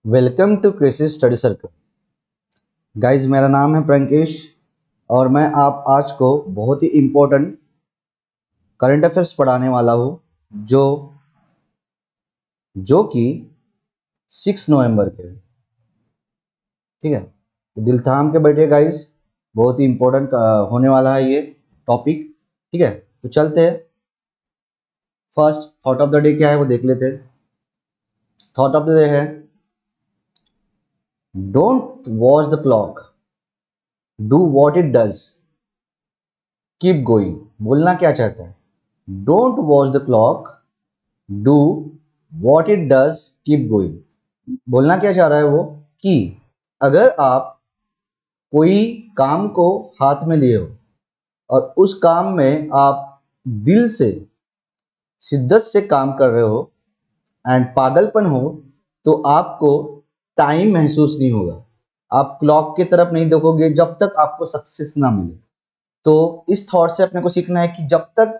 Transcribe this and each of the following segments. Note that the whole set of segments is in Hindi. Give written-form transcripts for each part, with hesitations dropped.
Welcome to crisis study circle. Guys, मेरा नाम है प्रंकेश और मैं आप आज को बहुत ही इम्पोर्टेंट करंट अफेयर्स पढ़ाने वाला हूँ जो जो कि 6 नवंबर के है। ठीक है, तो दिल थाम के बैठिए गाइज, बहुत ही इम्पोर्टेंट होने वाला है ये टॉपिक। ठीक है, तो चलते हैं। First thought of the day क्या है वो देख लेते हैं। थॉट ऑफ द डे है, don't watch the clock, do what it does, keep going. बोलना क्या चाहता है? Don't watch the clock, do what it does, keep going. बोलना क्या चाह रहा है वो कि अगर आप कोई काम को हाथ में लिए हो और उस काम में आप दिल से शिद्दत से काम कर रहे हो एंड पागलपन हो, तो आपको टाइम महसूस नहीं होगा। आप क्लॉक की तरफ नहीं देखोगे जब तक आपको सक्सेस ना मिले। तो इस थॉट से अपने को सीखना है कि जब तक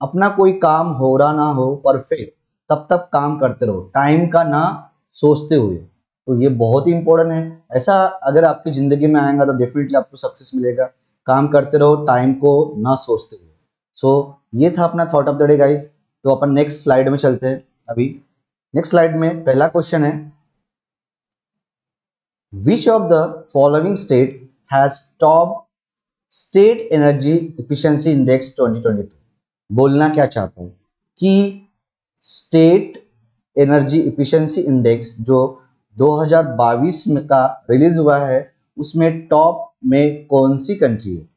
अपना कोई काम हो रहा ना हो परफेक्ट, तब तक काम करते रहो, टाइम का ना सोचते हुए। तो ये बहुत ही इंपॉर्टेंट है। ऐसा अगर आपकी जिंदगी में आएगा तो डेफिनेटली आपको सक्सेस मिलेगा। काम करते रहो, टाइम को ना सोचते हुए। सो ये था अपना thought of the day guys. तो अपन नेक्स्ट स्लाइड में चलते हैं। अभी नेक्स्ट स्लाइड में पहला क्वेश्चन है, विच of the following state has top state energy efficiency index 2022। बोलना क्या चाहता है कि स्टेट एनर्जी इफिशिएंसी इंडेक्स जो 2022 में का रिलीज हुआ है, उसमें टॉप में कौन सी कंट्री है,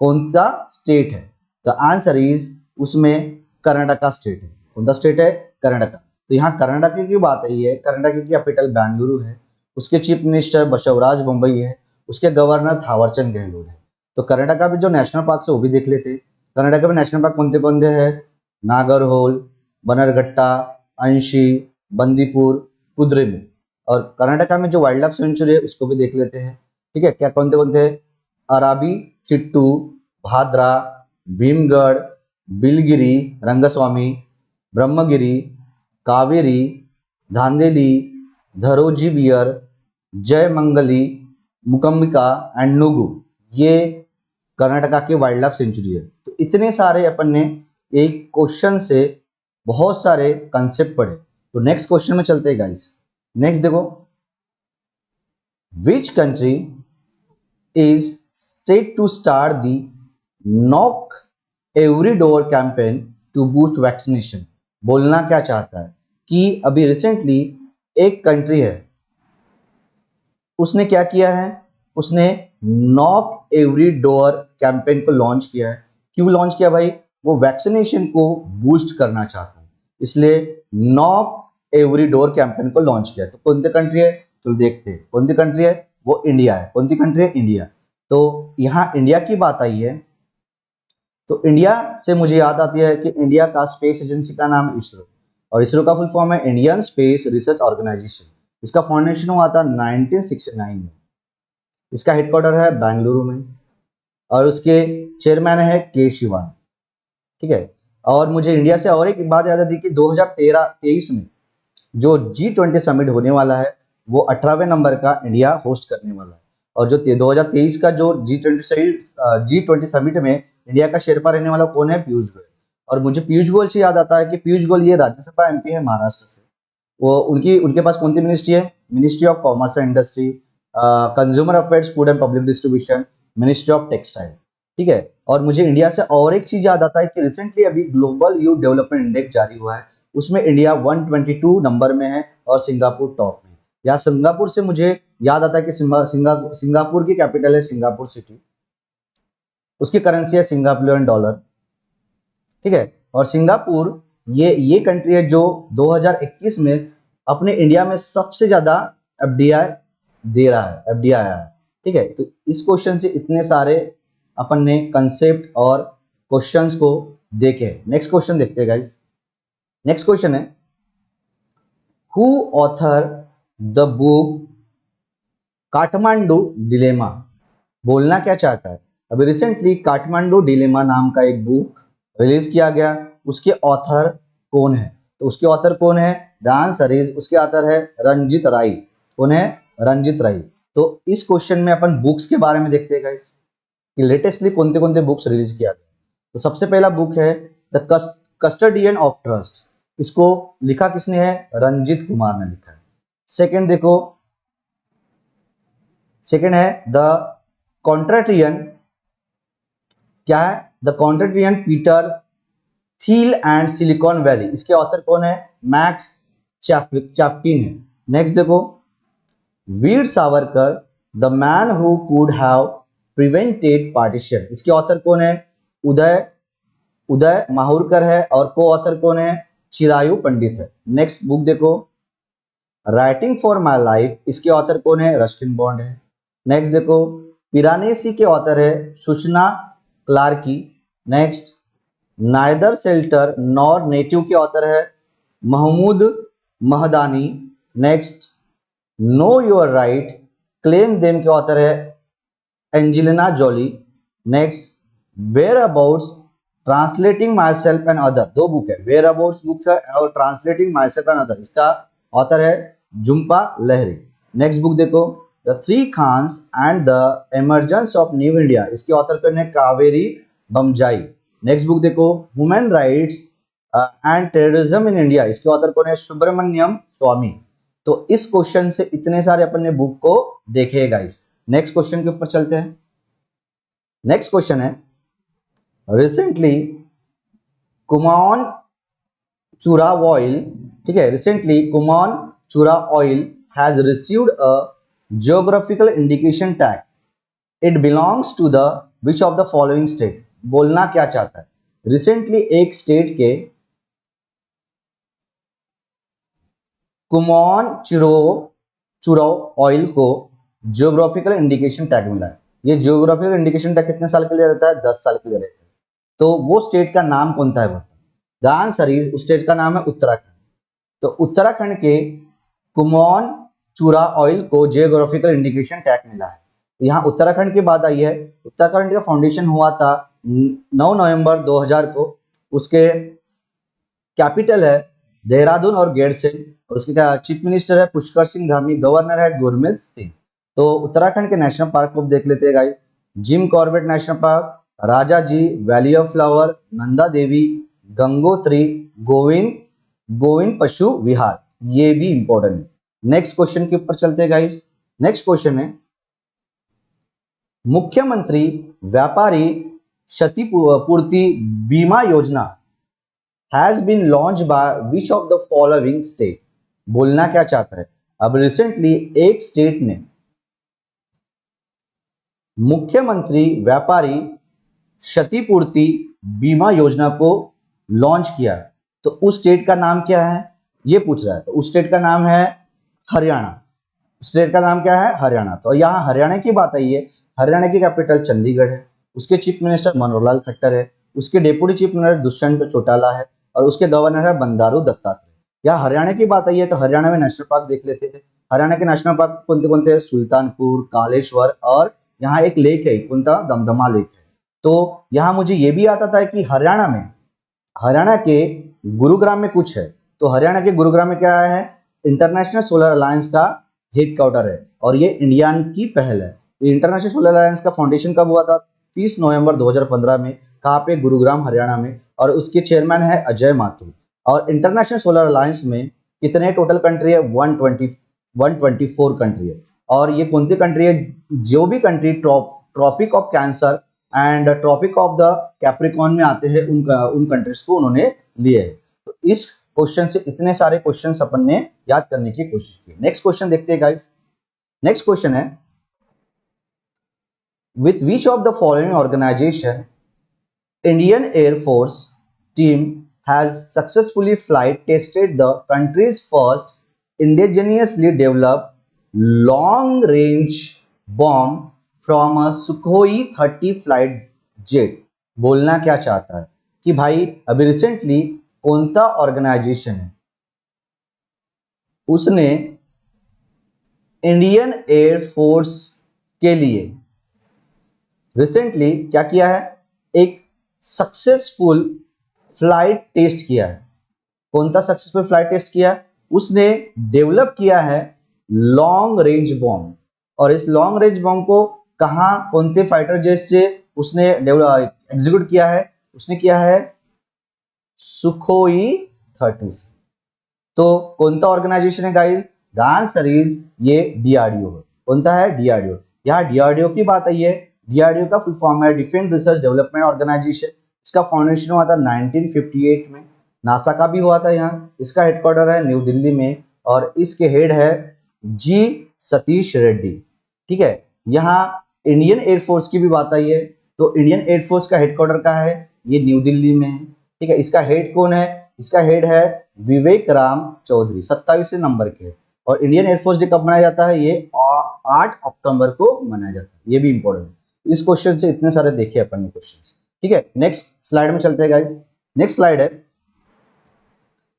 कौन सा स्टेट है? द आंसर इज उसमें कर्नाटका स्टेट है। कौन सा स्टेट है? कर्नाटका। तो यहाँ कर्नाटका की बात आई है। कर्नाटका की कैपिटल बेंगलुरु है, उसके चीफ मिनिस्टर बसवराज बोम्मई है, उसके गवर्नर थावरचंद गहलोत है। तो कर्नाटका में जो नेशनल पार्क है वो भी देख लेते हैं। कर्नाटका में नेशनल पार्क कौन कौन से हैं? नागरहोल, बनरघट्टा, अंशी, बंदीपुर, कुद्रेमुख। और कर्नाटका में जो वाइल्ड लाइफ सेंचुरी है उसको भी देख लेते हैं। ठीक है, क्या कौन थे? अराबी, चिट्टू, भाद्रा, भीमगढ़, बिलगिरी, रंगस्वामी, ब्रह्मगिरी, कावेरी, धांधेली, धरोजी बियर, जयमंगली, मुकम्मिका एंड नुगु। ये कर्नाटका की वाइल्ड लाइफ सेंचुरी है। तो इतने सारे अपन ने एक क्वेश्चन से बहुत सारे कंसेप्ट पढ़े। तो नेक्स्ट क्वेश्चन में चलते हैं गाइस। नेक्स्ट देखो, which country is said to start the knock every door campaign to boost vaccination। बोलना क्या चाहता है कि अभी रिसेंटली एक कंट्री है, उसने क्या किया है? उसने नॉक एवरी डोर कैंपेन को लॉन्च किया है। क्यों लॉन्च किया भाई? वो वैक्सीनेशन को बूस्ट करना चाहता है, इसलिए नॉक एवरी डोर कैंपेन को लॉन्च किया। तो कौन सी कंट्री है? तो देखते हैं कौन सी कंट्री है। वो इंडिया है। कौन सी कंट्री है? इंडिया। तो यहाँ इंडिया की बात आई है, तो इंडिया से मुझे याद आती है कि इंडिया का स्पेस एजेंसी का नाम इसरो, और इसरो का फुल फॉर्म है इंडियन स्पेस रिसर्च ऑर्गेनाइजेशन। इसका फाउंडेशन हुआ था 1969 में। इसका हेडक्वार्टर है बेंगलुरु में और उसके चेयरमैन है के शिवान। ठीक है, और मुझे इंडिया से और एक बात याद आती है कि 2023 में जो G20 समिट होने वाला है वो 18वें नंबर का इंडिया होस्ट करने वाला है। और जो 2023 का जो G20 समिट में इंडिया का शेरपा रहने वाला कौन है? पीयूष गोयल। और मुझे पीयूष गोयल से याद आता है कि पीयूष गोयल ये राज्यसभा एमपी है महाराष्ट्र से। वो उनके पास कौन सी मिनिस्ट्री है? Ministry of commerce and industry, consumer affairs, food and public distribution, ministry of textile. ठीक है, और मुझे इंडिया से और एक चीज याद आता है कि रिसेंटली अभी ग्लोबल यूथ डेवलपमेंट इंडेक्स जारी हुआ है, उसमें इंडिया 122 नंबर में है और सिंगापुर टॉप में। या सिंगापुर से मुझे याद आता है कि सिंगापुर की कैपिटल है सिंगापुर सिटी, उसकी करेंसी है सिंगापुरियन डॉलर। ठीक है, और सिंगापुर ये कंट्री है जो 2021 में अपने इंडिया में सबसे ज्यादा एफडीआई दे रहा है, एफडीआई आया है। ठीक है, तो इस क्वेश्चन से इतने सारे अपन ने कंसेप्ट और क्वेश्चंस को देखे। नेक्स्ट क्वेश्चन देखते हैं गाइस। नेक्स्ट क्वेश्चन है, who author the book Kathmandu dilemma. बोलना क्या चाहता है? अभी रिसेंटली काठमांडू डिलेमा नाम का एक बुक रिलीज किया गया, उसके ऑथर कौन है? तो उसके ऑथर कौन है? द आंसर इज उसके ऑथर है रंजीत राय। कौन है? रंजित राय। तो इस क्वेश्चन में अपन बुक्स के बारे में देखते हैं गाइस कि लेटेस्टली कौन कौन बुक्स रिलीज किया गया। तो सबसे पहला बुक है द कस्टडियन ऑफ ट्रस्ट। इसको लिखा किसने है? रंजित कुमार ने लिखा है। सेकंड देखो, सेकंड है द कॉन्ट्रेट्रियन। क्या है? The contrarian Peter Thiel and Silicon Valley. इसके ऑथर कौन है? मैक्स चैफ्किन है। नेक्स्ट देखो, Veer Savarkar the man who could have prevented partition. इसके ऑथर कौन है? उदय उदय माहुरकर है और को ऑथर कौन है? चिरायु पंडित है। नेक्स्ट बुक देखो, राइटिंग फॉर माई लाइफ। इसके ऑथर कौन है? रस्किन बॉन्ड है। नेक्स्ट देखो, पिरानेसी के ऑथर है सूचना क्लार्की। Next, neither shelter nor native के ऑथर है Mahmood Mamdani. Next, know your right claim them के ऑथर है Angelina Jolie. Next, whereabouts translating myself and other. दो बुक है, वेयर अबाउट्स बुक है और translating myself and other, इसका ऑथर है जुम्पा लहरी। नेक्स्ट बुक देखो, the three Khans and the emergence of new India. इसके ऑथर कौन है? कावेरी बमजाई। नेक्स्ट बुक देखो, human rights and terrorism in India. इसके ऑथर कौन है? सुब्रमण्यम स्वामी। तो इस क्वेश्चन से इतने सारे अपन ने बुक को देखे गाइस। नेक्स्ट क्वेश्चन के ऊपर चलते हैं। नेक्स्ट क्वेश्चन है, रिसेंटली कुमान चूरा ऑयल, ठीक है, रिसेंटली कुमान चूरा oil has received a geographical indication tag. It belongs to the which of the following state. बोलना क्या चाहता है? रिसेंटली एक स्टेट के कुमान चूरा ऑयल को जियोग्राफिकल इंडिकेशन टैग मिला है। ये जियोग्राफिकल इंडिकेशन टैग कितने साल के लिए रहता है? 10 साल के लिए रहता है। तो वो स्टेट का नाम कौन सा है? द आंसर इज, उस स्टेट का नाम है उत्तराखंड। तो उत्तराखंड के कुमान चूरा ऑयल को जियोग्राफिकल इंडिकेशन टैग मिला है। यहाँ उत्तराखंड की बात आई है। उत्तराखंड का फाउंडेशन हुआ था 9 नवंबर 2000 को। उसके कैपिटल है देहरादून और गैरसैंण, और उसके चीफ मिनिस्टर है पुष्कर सिंह धामी, गवर्नर है गुरमीत सिंह। तो उत्तराखंड के नेशनल पार्क को देख लेते हैं guys. Jim Corbett national park, Raja ji, valley of flower, Nanda Devi, Gangotri, Govind Pashu Vihar, ये भी इंपॉर्टेंट है। नेक्स्ट क्वेश्चन के ऊपर चलते हैं गाइस। नेक्स्ट क्वेश्चन है, मुख्यमंत्री व्यापारी क्षतिपूर्ति बीमा योजना has been launch by which of the following state. बोलना क्या चाहता है? अब रिसेंटली एक स्टेट ने मुख्यमंत्री व्यापारी क्षतिपूर्ति बीमा योजना को लॉन्च किया है। तो उस स्टेट का नाम क्या है? ये पूछ रहा है। तो उस स्टेट का नाम है हरियाणा। स्टेट का नाम क्या है? हरियाणा। तो यहाँ हरियाणा की बात आई है। हरियाणा की कैपिटल चंडीगढ़ है। उसके चीफ मिनिस्टर मनोहर लाल खट्टर है। उसके deputy chief minister Dushyant Chautala है और उसके गवर्नर है बंडारू दत्तात्रेय। यहाँ हरियाणा की बात आई है तो हरियाणा में नेशनल पार्क देख लेते हैं। हरियाणा के नेशनल पार्क कौन से? सुल्तानपुर, कालेश्वर, और यहाँ एक लेक है, कौन सा? दमदमा लेक है। तो यहाँ मुझे ये भी आता था कि हरियाणा के गुरुग्राम में कुछ है। तो हरियाणा के गुरुग्राम में क्या है? इंटरनेशनल सोलर अलायंस का हेडक्वार्टर है और ये इंडिया की पहल है। इंटरनेशनल सोलर अलायंस का फाउंडेशन कब हुआ था? 30 नवंबर 2015 में। कहाँ पे? गुरुग्राम, हरियाणा में। और उसके चेयरमैन है अजय माथुर। और इंटरनेशनल सोलर अलायंस में कितने टोटल कंट्री है? 124 कंट्री है। और ये कौन सी कंट्री है? जो भी country tropic of cancer and tropic of the Capricorn में आते हैं उन कंट्रीज को उन्होंने लिए है। तो इस क्वेश्चन से इतने सारे क्वेश्चन अपन ने याद करने की कोशिश की। नेक्स्ट क्वेश्चन देखते हैं गाइस। नेक्स्ट क्वेश्चन है, with which of the following organization Indian Air Force team has successfully flight tested the country's first indigenously developed long range bomb from a Sukhoi 30 flight jet। बोलना क्या चाहता है कि भाई अभी रिसेंटली कौन सा ऑर्गेनाइजेशन है उसने इंडियन एयर फोर्स के लिए रिसेंटली क्या किया है? एक सक्सेसफुल फ्लाइट टेस्ट किया है। कौन सा सक्सेसफुल फ्लाइट टेस्ट किया? उसने डेवलप किया है लॉन्ग रेंज बॉम्ब, और इस लॉन्ग रेंज बॉम्ब को कहाँ कौन से फाइटर जेट से उसने एग्जीक्यूट किया है? उसने किया है सुखोई 30 से। तो कौन सा ऑर्गेनाइजेशन है गाइस? द आंसर इज ये डीआरडीओ है। कौन सा है? डीआरडीओ। यहाँ डीआरडीओ की बात आई है। डीआरडीओ का फुल फॉर्म है डिफेंस रिसर्च डेवलपमेंट ऑर्गेनाइजेशन। इसका फाउंडेशन हुआ था 1958 में। नासा का भी हुआ था यहाँ। इसका हेडक्वार्टर है न्यू दिल्ली में और इसके हेड है जी सतीश रेड्डी। ठीक है। यहाँ इंडियन एयरफोर्स की भी बात आई है, तो इंडियन एयरफोर्स का हेडक्वार्टर कहाँ है? ये न्यू दिल्ली में है। ठीक है। इसका हेड कौन है? इसका हेड है विवेक राम चौधरी, 27 नंबर के। और इंडियन एयरफोर्स डे कब मनाया जाता है? ये 8 अक्टूबर को मनाया जाता है। ये भी इंपॉर्टेंट है। इस क्वेश्चन से इतने सारे देखे अपन ने क्वेश्चन। ठीक है। नेक्स्ट स्लाइड में चलते हैं गाइस। नेक्स्ट स्लाइड है,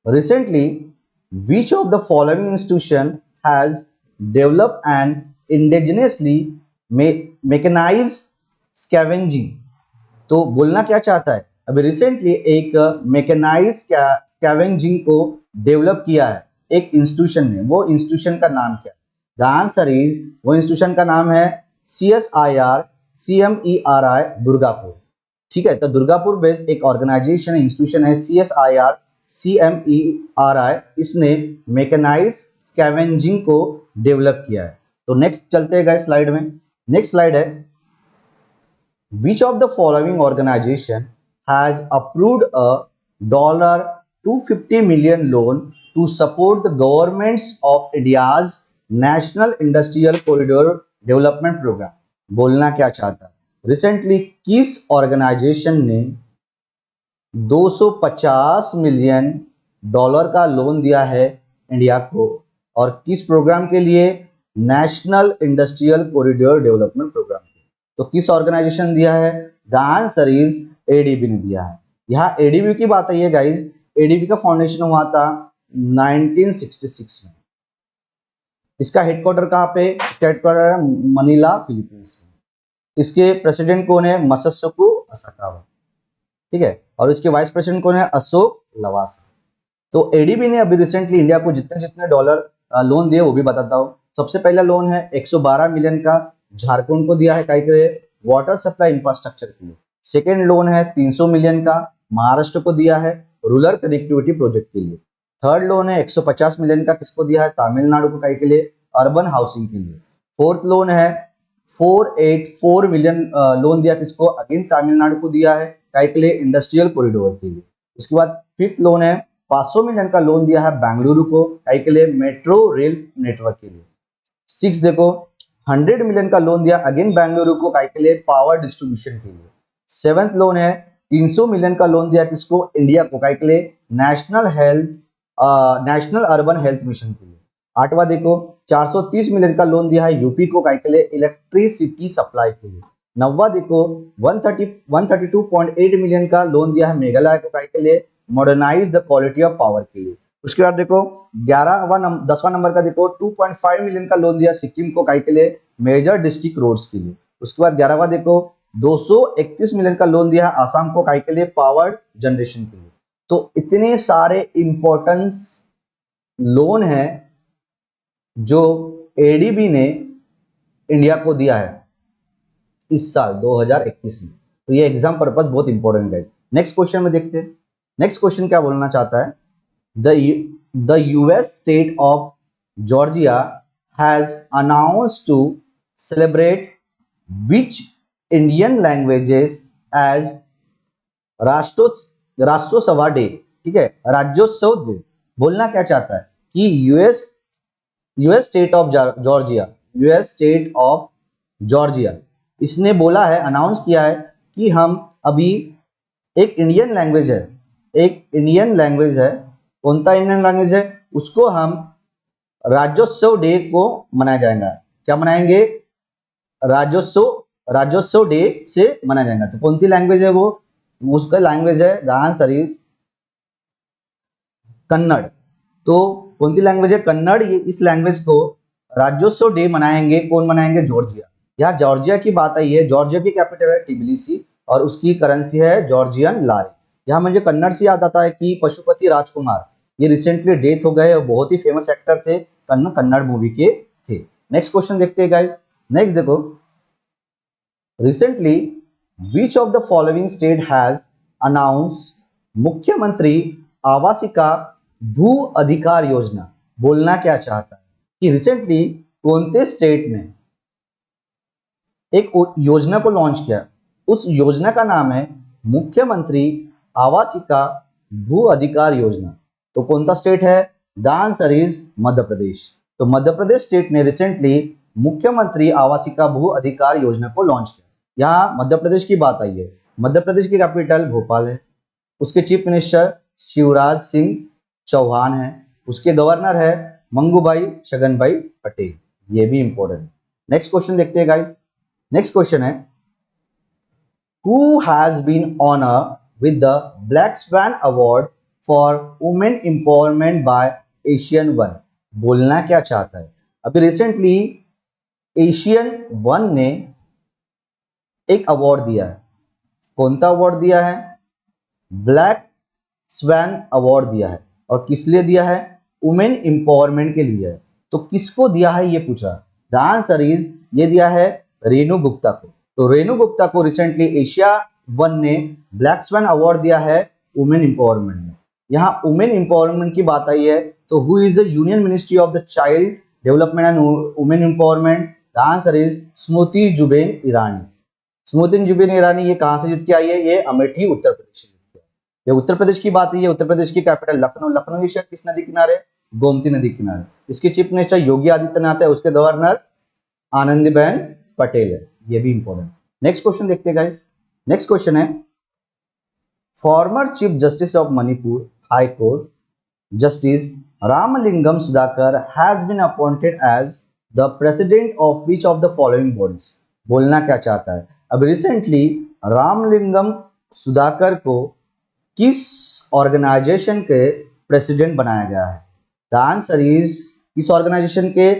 recently which of the following institution has develop and indigenously mechanized scavenging. तो बोलना क्या चाहता है? अभी रिसेंटली एक मैकेनाइज स्कैवेंजिंग को डेवलप किया है एक इंस्टीट्यूशन ने। वो इंस्टीट्यूशन का नाम क्या है? द आंसर इज, वो इंस्टीट्यूशन का नाम है CSIR CMERI दुर्गापुर। ठीक है। तो दुर्गापुर बेस्ड एक ऑर्गेनाइजेशन इंस्टीट्यूशन है CSIR CMERI। इसने मैकेनाइज स्कैवेंजिंग को डेवलप किया है। तो नेक्स्ट चलते हैं गाइस स्लाइड में। नेक्स्ट स्लाइड है, which of the following organization has approved a $250 million loan to support the governments of India's National Industrial Corridor Development Program? बोलना क्या चाहता है? रिसेंटली किस ऑर्गेनाइजेशन ने $250 मिलियन का लोन दिया है इंडिया को, और किस प्रोग्राम के लिए? National industrial corridor development program. तो किस ऑर्गेनाइजेशन ने दिया है? द आंसर इज एडीबी ने दिया है। यहाँ एडीबी की बात आई है गाइज। एडीबी का फाउंडेशन हुआ था 1966 में। इसका हेडक्वार्टर कहाँ पे? इसका हेडक्वार्टर है मनीला, फिलीपींस में। इसके प्रेसिडेंट कौन है? मसात्सुको असाकावा। ठीक है। और इसके वाइस प्रेसिडेंट कौन है? अशोक लवासा। तो एडीबी ने अभी रिसेंटली इंडिया को जितने जितने डॉलर लोन दिए वो भी बताता हूँ। सबसे पहला लोन है 112 मिलियन का, झारखंड को दिया है काहे के लिए? वाटर सप्लाई इंफ्रास्ट्रक्चर के लिए। सेकेंड लोन है 300 मिलियन का, महाराष्ट्र को दिया है रूरल कनेक्टिविटी प्रोजेक्ट के लिए। थर्ड लोन है 150 मिलियन का, किसको दिया है? तमिलनाडु को काहे के लिए? अर्बन हाउसिंग के लिए। फोर्थ लोन है 484 मिलियन लोन दिया किसको? अगेन तमिलनाडु को दिया है काहे के लिए? इंडस्ट्रियल कॉरिडोर के लिए। उसके बाद फिफ्थ लोन है 500 मिलियन का लोन दिया है बेंगलुरु को काहे के लिए? मेट्रो रेल नेटवर्क के लिए। सिक्स देखो 100 मिलियन का लोन दिया अगेन बेंगलुरु को काहे के लिए? पावर डिस्ट्रीब्यूशन के लिए। सेवेंथ लोन है 300 मिलियन का लोन दिया किसको? इंडिया को काहे के लिए? नेशनल अर्बन हेल्थ मिशन के लिए। आठवां देखो 430 मिलियन का लोन दिया है यूपी को काहे के लिए? इलेक्ट्रिसिटी सप्लाई के लिए। नौवा देखो 132.8 मिलियन का लोन दिया है मेघालय को काहे के लिए? Modernise the quality of power के लिए। उसके बाद देखो 10वां नंबर का देखो 2.5 मिलियन का लोन दिया सिक्किम को काहे के लिए? मेजर डिस्ट्रिक्ट रोड्स के लिए। उसके बाद 11वां देखो 231 मिलियन का लोन दिया है आसाम को काहे के लिए? पावर जनरेशन के लिए। तो इतने सारे इंपॉर्टेंट लोन है जो एडीबी ने इंडिया को दिया है इस साल 2021 में। तो ये एग्जाम पर्पस बहुत इंपॉर्टेंट है। नेक्स्ट क्वेश्चन में देखते हैं। नेक्स्ट क्वेश्चन क्या बोलना चाहता है? The US state of Georgia has announced to celebrate which Indian languages as Rashtrotsav day. ठीक है, राज्योत्सव डे। बोलना क्या चाहता है कि US state of Georgia, US state of Georgia इसने बोला है, अनाउंस किया है कि हम अभी एक इंडियन लैंग्वेज है, एक इंडियन लैंग्वेज है। कौन सा इंडियन लैंग्वेज है? उसको हम राज्योत्सव डे को मनाया जाएगा। क्या मनाएंगे? राज्योत्सव डे से मनाया जाएगा। तो कौन सी लैंग्वेज है वो? उसका लैंग्वेज है, द आंसर इज कन्नड़। तो कौन सी लैंग्वेज है? कन्नड़। ये इस लैंग्वेज को राज्योत्सव डे मनाएंगे। कौन मनाएंगे? जॉर्जिया। यहाँ जॉर्जिया की बात आई है। जॉर्जिया की कैपिटल है टिबिलिसी और उसकी करेंसी है जॉर्जियन लारी। यहाँ मुझे कन्नड़ से याद आता है कि पशुपति राजकुमार, ये रिसेंटली डेथ हो गए और बहुत ही फेमस एक्टर थे। कन्नड़ मूवी के थे। नेक्स्ट क्वेश्चन देखते हैं गाइस। नेक्स्ट देखो, recently which of the following state has announce मुख्यमंत्री आवासिका भू अधिकार योजना। बोलना क्या चाहता है कि रिसेंटली कौन स्टेट ने एक योजना को लॉन्च किया, उस योजना का नाम है मुख्यमंत्री आवासिका भू अधिकार योजना। तो कौन सा स्टेट है? The answer is Madhya Pradesh. तो मध्य प्रदेश स्टेट ने रिसेंटली मुख्यमंत्री आवासिका भू अधिकार योजना को लॉन्च किया। यहाँ मध्य प्रदेश की बात आई है। मध्य प्रदेश की कैपिटल भोपाल है, उसके चीफ मिनिस्टर शिवराज सिंह चौहान है, उसके गवर्नर है मंगूभाई छगनभाई पटेल। ये भी इंपॉर्टेंट। नेक्स्ट क्वेश्चन देखते हैं गाइस। नेक्स्ट क्वेश्चन है, who has been honour with the black swan award for women empowerment by Asian one. बोलना क्या चाहता है? अभी रिसेंटली एशियन वन ने एक अवार्ड दिया है। कौन सा अवार्ड दिया है? ब्लैक स्वैन अवार्ड दिया है। और किस लिए दिया है? वुमेन एम्पावरमेंट के लिए है। तो किसको दिया है ये पूछा। द आंसर इज, ये दिया है रेणु गुप्ता को। तो रेणु गुप्ता को रिसेंटली एशिया वन ने ब्लैक स्वैन अवार्ड दिया है वुमेन एम्पावरमेंट में। यहाँ वुमेन एम्पावरमेंट की बात आई है तो who is the union ministry of the child development and women empowerment? The answer is Smriti Zubin Irani. Smriti Zubin Irani ये कहां से जीत के आई है? ये अमेठी उत्तर प्रदेश से जीत के आई। ये उत्तर प्रदेश की बात है। उत्तर प्रदेश की कैपिटल लखनऊ। लखनऊ ये किस नदी किनारे? गोमती नदी किनारे। इसके चीफ मिनिस्टर योगी आदित्यनाथ है, उसके गवर्नर आनंदीबेन पटेल है। ये भी इंपॉर्टेंट। नेक्स्ट क्वेश्चन देखते हैं गाइस। नेक्स्ट क्वेश्चन है, former chief justice of Manipur high court justice Ramalingam Sudhakar has been appointed as the president of which of the following bodies. बोलना क्या चाहता है? अब रिसेंटली रामलिंगम सुधाकर को किस ऑर्गेनाइजेशन के प्रेसिडेंट बनाया गया है? द आंसर इज, किस ऑर्गेनाइजेशन के?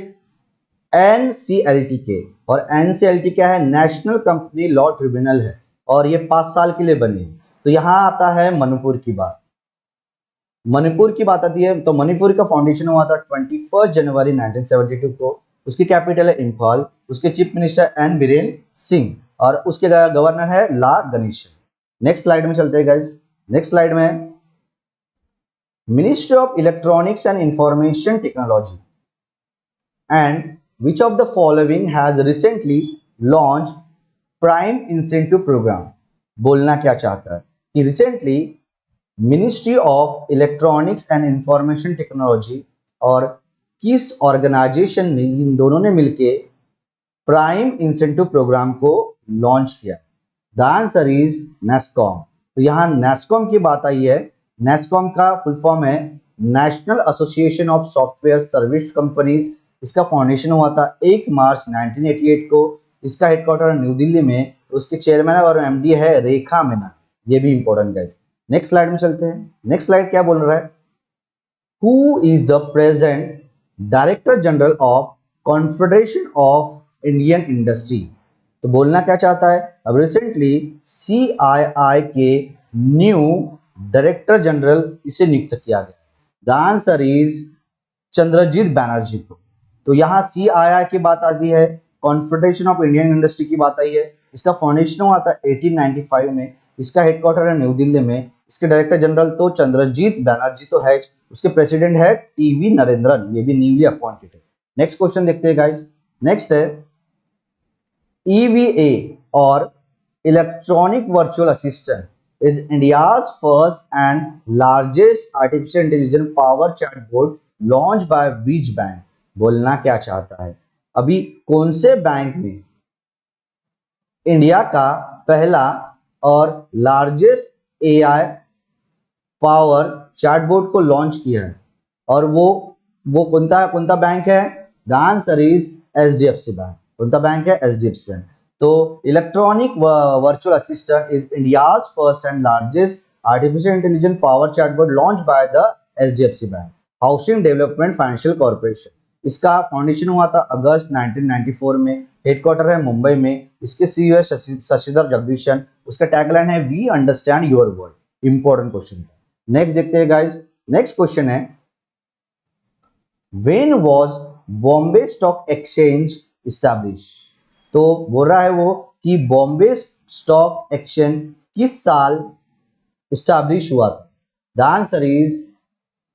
एनसीएलटी के। और एनसीएलटी क्या है? नेशनल कंपनी लॉ ट्रिब्यूनल है और ये 5 साल के लिए बनी है। तो यहां आता है मणिपुर की बात। मणिपुर की बात आती है तो मणिपुर का फाउंडेशन हुआ था 21 जनवरी 1972 को। उसकी कैपिटल है इंफाल, उसके chief minister N Biren Singh और उसके गवर्नर है ला गणेशन। नेक्स्ट स्लाइड में चलते हैं गाइस। नेक्स्ट स्लाइड में, ministry of electronics and information technology and which of the following has recently launched prime incentive program। बोलना क्या चाहता है कि recently ministry of electronics and information technology और किस ऑर्गेनाइजेशन ने, इन दोनों ने मिलके प्राइम इंसेंटिव प्रोग्राम को लॉन्च किया? The answer is NASSCOM. तो यहाँ नेस्कॉम की बात आई है। नेस्कॉम का फुल फॉर्म है national association of software service companies. इसका फाउंडेशन हुआ था 1 मार्च 1988 को। इसका हेडक्वार्टर न्यू दिल्ली में। उसके चेयरमैन और एमडी है रेखा मेनन। ये भी इंपॉर्टेंट है। नेक्स्ट स्लाइड में चलते हैं। नेक्स्ट स्लाइड क्या बोल रहा है? Who is the present director general of confederation of Indian industry. तो बोलना क्या चाहता है? अब रिसेंटली सीआईआई के न्यू डायरेक्टर जनरल इसे नियुक्त किया गया। The answer is Chandrajit Banerjee को। तो यहाँ सीआईआई की बात आती है, कॉन्फेडरेशन ऑफ इंडियन इंडस्ट्री की बात आई है। इसका फाउंडेशन हुआ था 1895 में। इसका हेडक्वार्टर है न्यू दिल्ली में। इसके डायरेक्टर जनरल तो चंद्रजीत बैनर्जी तो है, उसके प्रेसिडेंट है टीवी नरेंद्रन। ये भी न्यूली अपॉइंटेड है। नेक्स्ट क्वेश्चन देखते हैं गाइस। नेक्स्ट है, ईवीए और electronic virtual assistant is India's first and largest artificial intelligence power chatbot launched by which bank। बोलना क्या चाहता है? अभी कौन से बैंक ने इंडिया का पहला और लार्जेस्ट एआई पावर चैटबॉट को लॉन्च किया है? और वो कौन सा बैंक है? The answer is HDFC bank. कौन सा बैंक है? HDFC bank. तो electronic virtual assistant is India's first and largest artificial intelligence power chatbot launch by the HDFC bank housing development financial corporation. इसका फाउंडेशन हुआ था अगस्त 1994 में। हेडक्वार्टर है मुंबई में। इसके सीईओ है शशिधर जगदीशन। उसका टैगलाइन है we understand your world. Important question था। नेक्स्ट देखते हैं गाइस। नेक्स्ट क्वेश्चन है, when was Bombay stock exchange establish. तो बोल रहा है वो कि बॉम्बे स्टॉक एक्सचेंज किस साल इस्टेब्लिश हुआ था। The answer is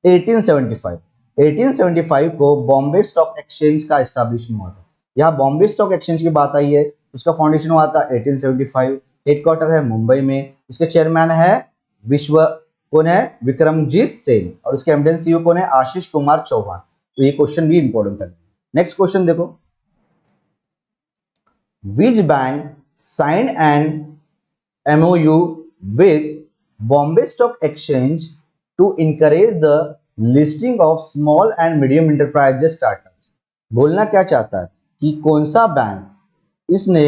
1875। 1875 को बॉम्बे स्टॉक एक्सचेंज का इस्टेब्लिशमेंट हुआ था। यहाँ बॉम्बे स्टॉक एक्सचेंज की बात आई है, उसका फाउंडेशन हुआ था 1875। हेडक्वार्टर है मुंबई में, इसके चेयरमैन है विश्व कौन है, विक्रमजीत सेन, और उसके एमडी सीईओ कौन है, आशीष कुमार चौहान। तो ये क्वेश्चन भी इंपॉर्टेंट था। नेक्स्ट क्वेश्चन देखो, which bank sign an MOU with Bombay Stock Exchange to encourage the listing of small and medium enterprises startups। बोलना क्या चाहता है कि कौन सा बैंक इसने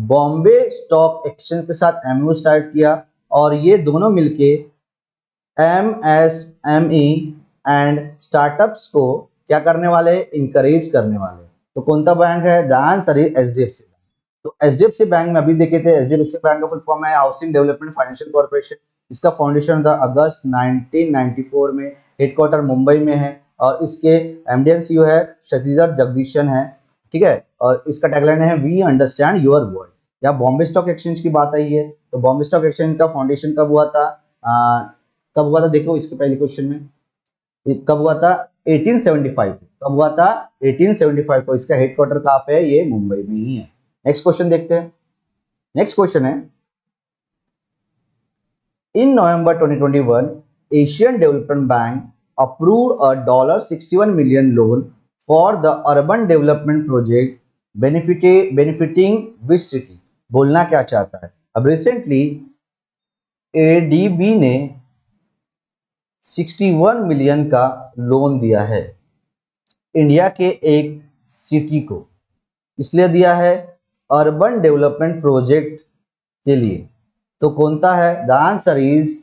बॉम्बे स्टॉक एक्सचेंज के साथ MOU स्टार्ट किया और ये दोनों मिलके MSME एंड स्टार्टअप्स को क्या करने वाले, इंकरेज करने वाले। तो कौन सा बैंक है, द आंसर इज HDFC। तो HDFC बैंक में अभी देखे थे, HDFC बैंक का फुल फॉर्म है हाउसिंग डेवलपमेंट फाइनेंशियल कॉर्पोरेशन। इसका फाउंडेशन था अगस्त 1994 में, हेडक्वार्टर मुंबई में है और इसके एमडी एंड सीईओ है शशिधर जगदीशन है, ठीक है। और इसका टैगलाइन है वी अंडरस्टैंड योर वर्ल्ड। या बॉम्बे स्टॉक एक्सचेंज की बात आई है, तो बॉम्बे स्टॉक एक्सचेंज का फाउंडेशन कब हुआ था, कब हुआ था देखो इसके पहले क्वेश्चन में, कब हुआ था 1875। कब हुआ था 1875 को। इसका हेडक्वार्टर कहाँ पे है, ये मुंबई में ही है। नेक्स्ट क्वेश्चन देखते हैं। नेक्स्ट क्वेश्चन है, इन नवंबर 2021 Asian development bank approved a $61 million loan for the urban development project benefiting which city। बोलना क्या चाहता है, अब रिसेंटली ADB ने 61 मिलियन का लोन दिया है इंडिया के एक सिटी को, इसलिए दिया है अर्बन डेवलपमेंट प्रोजेक्ट के लिए। तो कौन सा है, द आंसर इज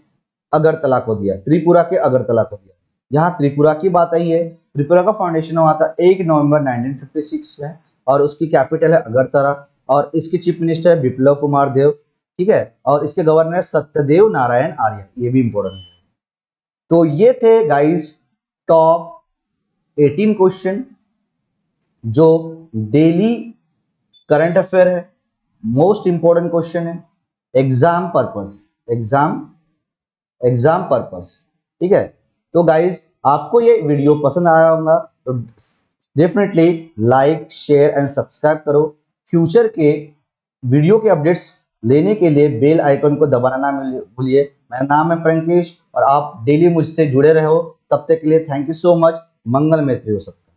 अगरतला को दिया, त्रिपुरा के अगरतला को दिया। यहाँ त्रिपुरा की बात आई है, त्रिपुरा का फाउंडेशन हुआ था 1 नवंबर 1956 में और उसकी कैपिटल है अगरतला और इसके चीफ मिनिस्टर है बिप्लब कुमार देव, ठीक है। और इसके गवर्नर सत्यदेव नारायण आर्य, ये भी इंपॉर्टेंट है। तो ये थे गाइस टॉप 18 क्वेश्चन जो डेली करंट अफेयर है, मोस्ट इंपॉर्टेंट क्वेश्चन है एग्जाम पर्पस, एग्जाम पर्पस, ठीक है। तो गाइज आपको ये वीडियो पसंद आया होगा तो definitely like share and subscribe करो। फ्यूचर के वीडियो के अपडेट्स लेने के लिए बेल आइकन को दबाना ना भूलिए। मेरा नाम है प्रंकेश और आप डेली मुझसे जुड़े रहो। तब तक के लिए थैंक यू सो मच। मंगल मैत्री हो सबका।